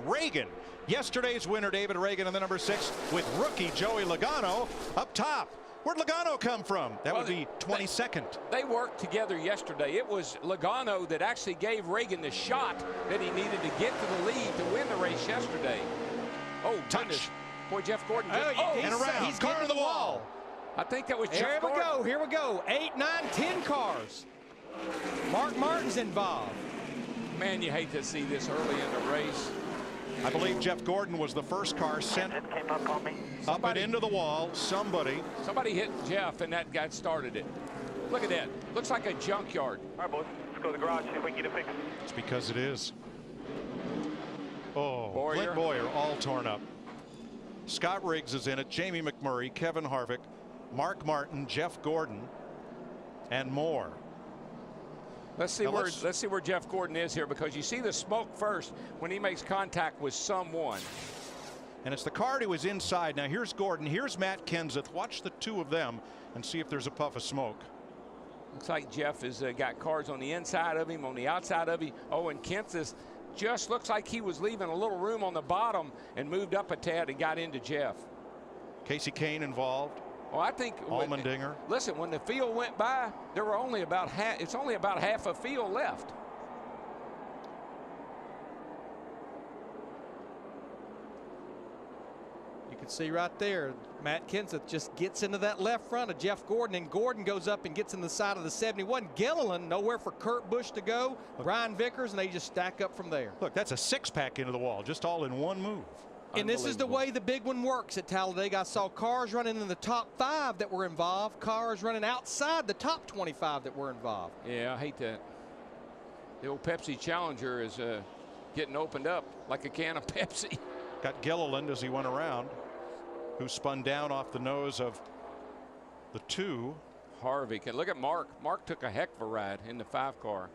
Reagan, yesterday's winner David Reagan in the number 6 with rookie Joey Logano up top. Where'd Logano come from? That would be 22nd. They worked together yesterday. It was Logano that actually gave Reagan the shot that he needed to get to the lead to win the race yesterday. Oh, goodness. Boy, Jeff Gordon. And around. He's car to the wall. I think that was Jeff Here we Gordon. go. Here we go. 8, 9, 10 cars. Mark Martin's involved. Man, you hate to see this early in the race. I believe Jeff Gordon was the first car sent It came up on me. up and into the wall. Somebody hit Jeff, and that guy started it. Look at that. Looks like a junkyard. All right, boys. Let's go to the garage, see if we can get it fixed. It's because it is. Oh, Boyer. Clint Boyer all torn up. Scott Riggs is in it. Jamie McMurray, Kevin Harvick, Mark Martin, Jeff Gordon, and more. Let's see where Jeff Gordon is here, because you see the smoke first when he makes contact with someone. And it's the car to his inside. Now here's Gordon. Here's Matt Kenseth. Watch the two of them and see if there's a puff of smoke. Looks like Jeff has got cars on the inside of him, on the outside of him. Oh, and Kenseth just looks like he was leaving a little room on the bottom and moved up a tad and got into Jeff. Casey Kane involved. Oh, I think Allmendinger. Listen, when the field went by, there were only about half. It's only about half a field left. You can see right there, Matt Kenseth just gets into that left front of Jeff Gordon, and Gordon goes up and gets in the side of the 71. Gilliland, nowhere for Kurt Busch to go. Brian Vickers, and they just stack up from there. Look, that's a 6-pack into the wall, just all in one move. And this is the way the big one works at Talladega. I saw cars running in the top 5 that were involved, cars running outside the top 25 that were involved. Yeah, I hate that. The old Pepsi Challenger is getting opened up like a can of Pepsi. Got Gilliland as he went around, who spun down off the nose of the 2. Harvick, and look at Mark. Mark took a heck of a ride in the 5 car.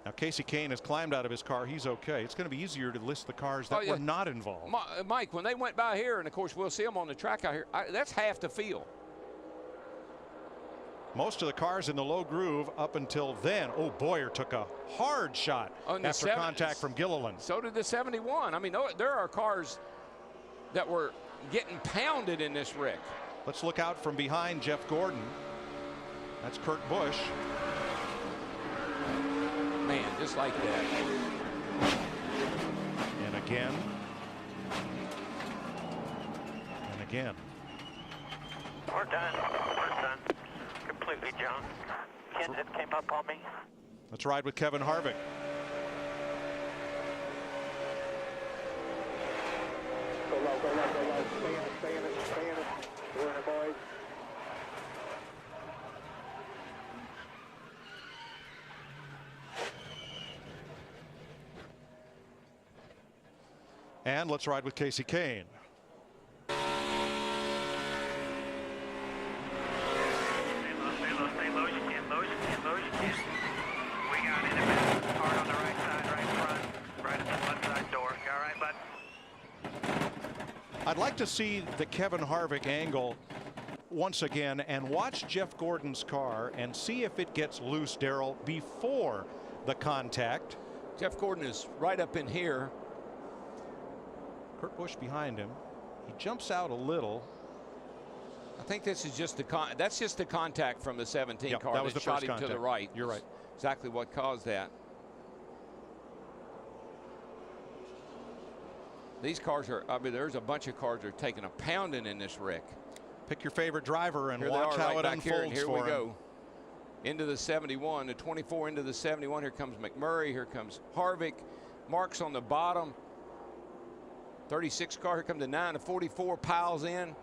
Now Casey Kane has climbed out of his car. He's okay. It's going to be easier to list the cars that were not involved. Mike, when they went by here, and of course we'll see them on the track out here, that's half the field. Most of the cars in the low groove up until then. Oh, Boyer took a hard shot after contact from Gilliland. So did the 71. I mean, there are cars that were getting pounded in this wreck. Let's look out from behind Jeff Gordon. That's Kurt Busch. Man, just like that. And again. And again. We're done. We're done. Completely junk. Kenseth came up on me. Let's ride with Kevin Harvick. Go low, go low, go low. Stay in it, stay in it, stay in it. We're in it, boys. And let's ride with Casey Kane. Stay low, you can, low, you can, low, you can. We got it in the hard on the right side, right front, right at the left side door. You all right, bud? I'd like to see the Kevin Harvick angle once again and watch Jeff Gordon's car and see if it gets loose, Darrell, before the contact. Jeff Gordon is right up in here. Kurt Busch behind him. He jumps out a little. I think this is just that's just the contact from the 17 car that was the shot first him contact. to the right. You're right. Exactly what caused that. These cars are, I mean, there's a bunch of cars that are taking a pounding in this wreck. Pick your favorite driver and Here watch they are, how right it back unfolds here, and here for we him. go. Into the 71, the 24 into the 71. Here comes McMurray. Here comes Harvick. Mark's on the bottom. 36 car. Here comes the 9 to 44 piles in.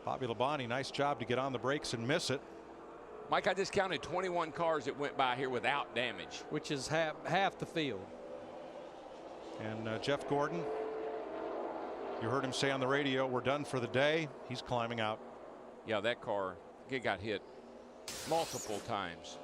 Bobby Labonte, nice job to get on the brakes and miss it. Mike, I just counted 21 cars that went by here without damage. Which is half the field. And Jeff Gordon, you heard him say on the radio, we're done for the day. He's climbing out. Yeah, that car, it got hit multiple times.